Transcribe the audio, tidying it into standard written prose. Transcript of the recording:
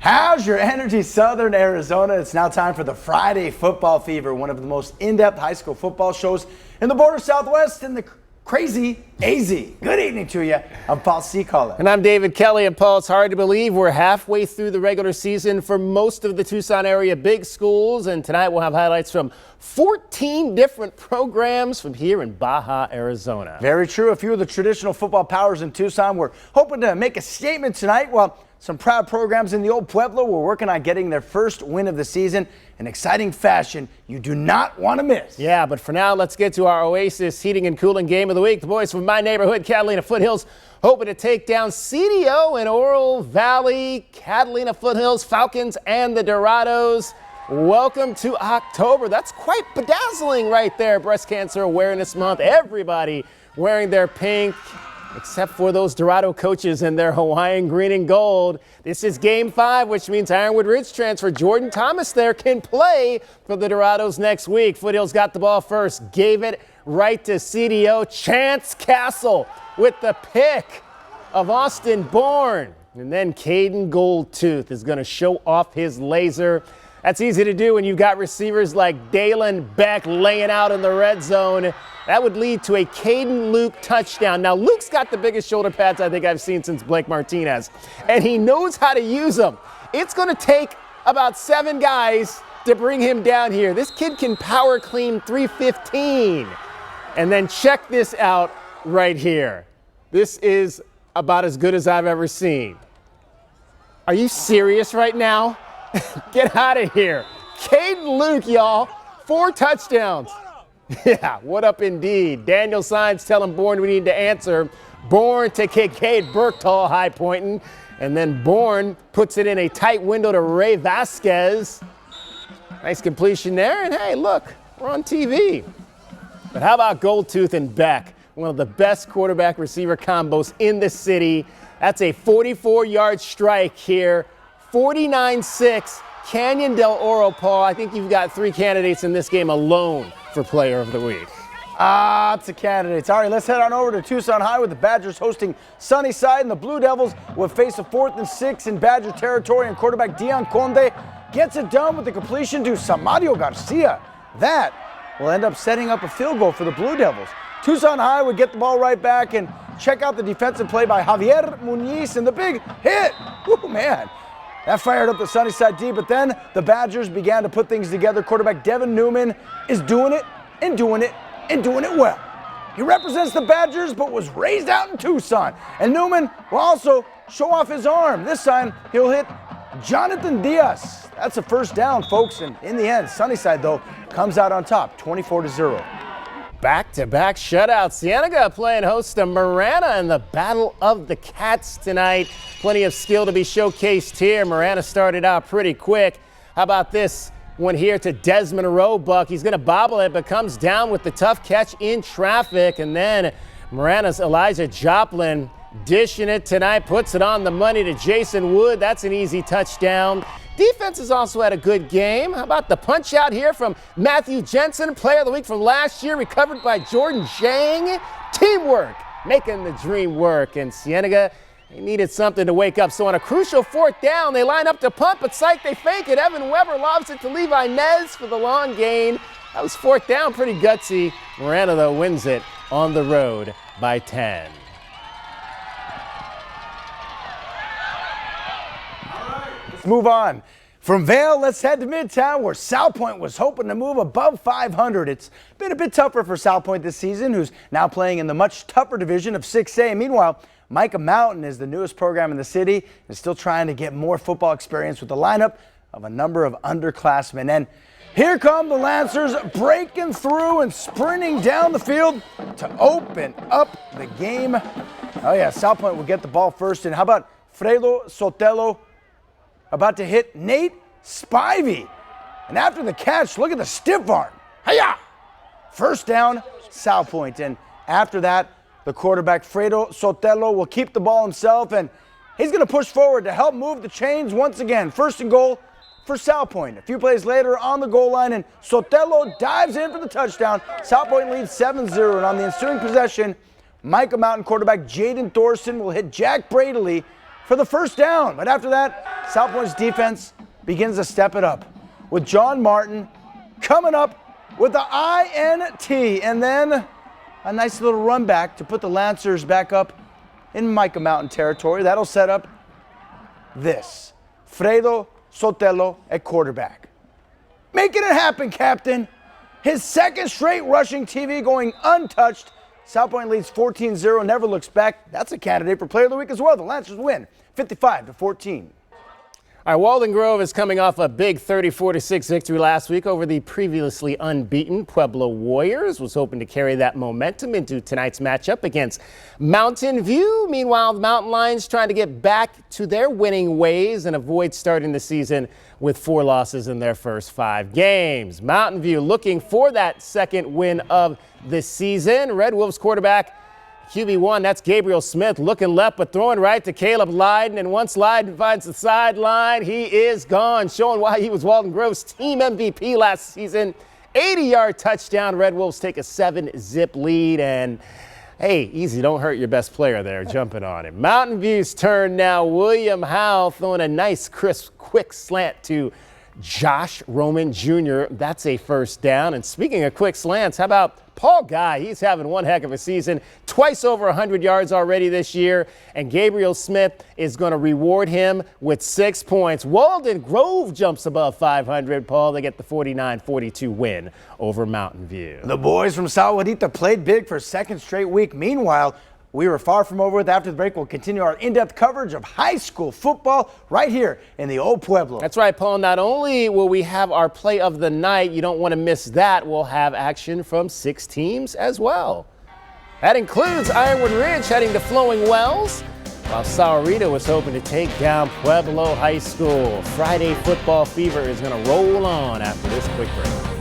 How's your energy, Southern Arizona? It's now time for the Friday Football Fever, one of the most in-depth high school football shows in the border Southwest and the crazy AZ. Good evening to you. I'm Paul Seacaller. And I'm David Kelly. And Paul, it's hard to believe we're halfway through the regular season for most of the Tucson area big schools. And tonight we'll have highlights from 14 different programs from here in Baja, Arizona. Very true. A few of the traditional football powers in Tucson were hoping to make a statement tonight. Well, some proud programs in the old Pueblo were working on getting their first win of the season in exciting fashion you do not want to miss. Yeah, but for now, let's get to our Oasis heating and cooling game of the week. The boys from my neighborhood, Catalina Foothills, hoping to take down CDO in Oro Valley, Catalina Foothills, Falcons, and the Dorados. Welcome to October. That's quite bedazzling right there. Breast Cancer Awareness Month. Everybody wearing their pink, except for those Dorado coaches in their Hawaiian green and gold. This is Game 5, which means Ironwood Ridge transfer Jordan Thomas there can play for the Dorados next week. Foothills got the ball first, gave it right to CDO. Chance Castle with the pick of Austin Bourne. And then Caden Goldtooth is going to show off his laser. That's easy to do when you've got receivers like Dalen Beck laying out in the red zone. That would lead to a Caden Luke touchdown. Now, Luke's got the biggest shoulder pads I think I've seen since Blake Martinez, and he knows how to use them. It's going to take about 7 guys to bring him down here. This kid can power clean 315. And then check this out right here. This is about as good as I've ever seen. Are you serious right now? Get out of here. Caden Luke, y'all, 4 touchdowns. Yeah, what up indeed. Daniel Signs telling Bourne we need to answer. Bourne to Kincaid Burktal high pointing. And then Bourne puts it in a tight window to Ray Vasquez. Nice completion there. And hey, look, we're on TV. But how about Goldtooth and Beck? One of the best quarterback receiver combos in the city. That's a 44-yard strike here. 49-6, Canyon del Oro, Paul. I think you've got 3 candidates in this game alone for Player of the Week. Lots of candidates. All right, let's head on over to Tucson High with the Badgers hosting Sunnyside, and the Blue Devils will face a 4th and 6 in Badger territory, and quarterback Dion Conde gets it done with the completion to Samario Garcia. That will end up setting up a field goal for the Blue Devils. Tucson High would get the ball right back, and check out the defensive play by Javier Muniz and the big hit. Woo, man. That fired up the Sunnyside D, but then the Badgers began to put things together. Quarterback Devin Newman is doing it and doing it and doing it well. He represents the Badgers, but was raised out in Tucson. And Newman will also show off his arm. This time, he'll hit Jonathan Diaz. That's a first down, folks. And in the end, Sunnyside, though, comes out on top, 24-0. Back-to-back shutouts. Cienega playing host to Marana in the Battle of the Cats tonight. Plenty of skill to be showcased here. Marana started out pretty quick. How about this one here to Desmond Roebuck? He's going to bobble it, but comes down with the tough catch in traffic. And then Marana's Elijah Joplin dishing it tonight, puts it on the money to Jason Wood. That's an easy touchdown. Defense has also had a good game. How about the punch out here from Matthew Jensen, Player of the Week from last year, recovered by Jordan Zhang. Teamwork, making the dream work. And Cienega, they needed something to wake up. So on a crucial 4th down, they line up to punt, but psych, they fake it. Evan Weber lobs it to Levi Nez for the long gain. That was 4th down, pretty gutsy. Miranda, though, wins it on the road by 10. Move on. From Vail, let's head to Midtown, where Southpoint was hoping to move above 500. It's been a bit tougher for Southpoint this season, who's now playing in the much tougher division of 6A. Meanwhile, Micah Mountain is the newest program in the city and still trying to get more football experience with the lineup of a number of underclassmen. And here come the Lancers breaking through and sprinting down the field to open up the game. Oh yeah, Southpoint will get the ball first. And how about Fredo Sotelo about to hit Nate Spivey. And after the catch, look at the stiff arm. Hiya! First down, Southpoint. And after that, the quarterback Fredo Sotelo will keep the ball himself, and he's going to push forward to help move the chains once again. 1st and goal for Southpoint. A few plays later on the goal line, and Sotelo dives in for the touchdown. Southpoint leads 7-0, and on the ensuing possession, Micah Mountain quarterback Jaden Thorson will hit Jack Bradley for the first down. But after that, Southpoint's defense begins to step it up with John Martin coming up with the INT, and then a nice little run back to put the Lancers back up in Micah Mountain territory. That'll set up this. Fredo Sotelo at quarterback. Making it happen, Captain. His second straight rushing TV going untouched. Southpoint leads 14-0, never looks back. That's a candidate for Player of the Week as well. The Lancers win 55-14. All right, Walden Grove is coming off a big 34-6 victory last week over the previously unbeaten Pueblo Warriors. Was hoping to carry that momentum into tonight's matchup against Mountain View. Meanwhile, the Mountain Lions trying to get back to their winning ways and avoid starting the season with 4 losses in their first 5 games. Mountain View looking for that second win of the season. Red Wolves quarterback QB1, that's Gabriel Smith, looking left but throwing right to Caleb Lyden, and once Lyden finds the sideline, he is gone, showing why he was Walden Grove's team MVP last season. 80-yard touchdown. Red Wolves take a 7-zip lead, and hey, easy, don't hurt your best player there, jumping on him. Mountain View's turn now. William Howe throwing a nice, crisp, quick slant to Josh Roman Jr. That's a first down. And speaking of quick slants, how about Paul Guy? He's having one heck of a season. Twice over 100 yards already this year. And Gabriel Smith is going to reward him with 6 points. Walden Grove jumps above 500. Paul, they get the 49-42 win over Mountain View. The boys from Sahuarita played big for a second straight week. Meanwhile, we were far from over with. After the break, we'll continue our in-depth coverage of high school football right here in the Old Pueblo. That's right, Paul. Not only will we have our play of the night, you don't want to miss that. We'll have action from 6 teams as well. That includes Ironwood Ridge heading to Flowing Wells, while Sahuarita was hoping to take down Pueblo High School. Friday football fever is going to roll on after this quick break.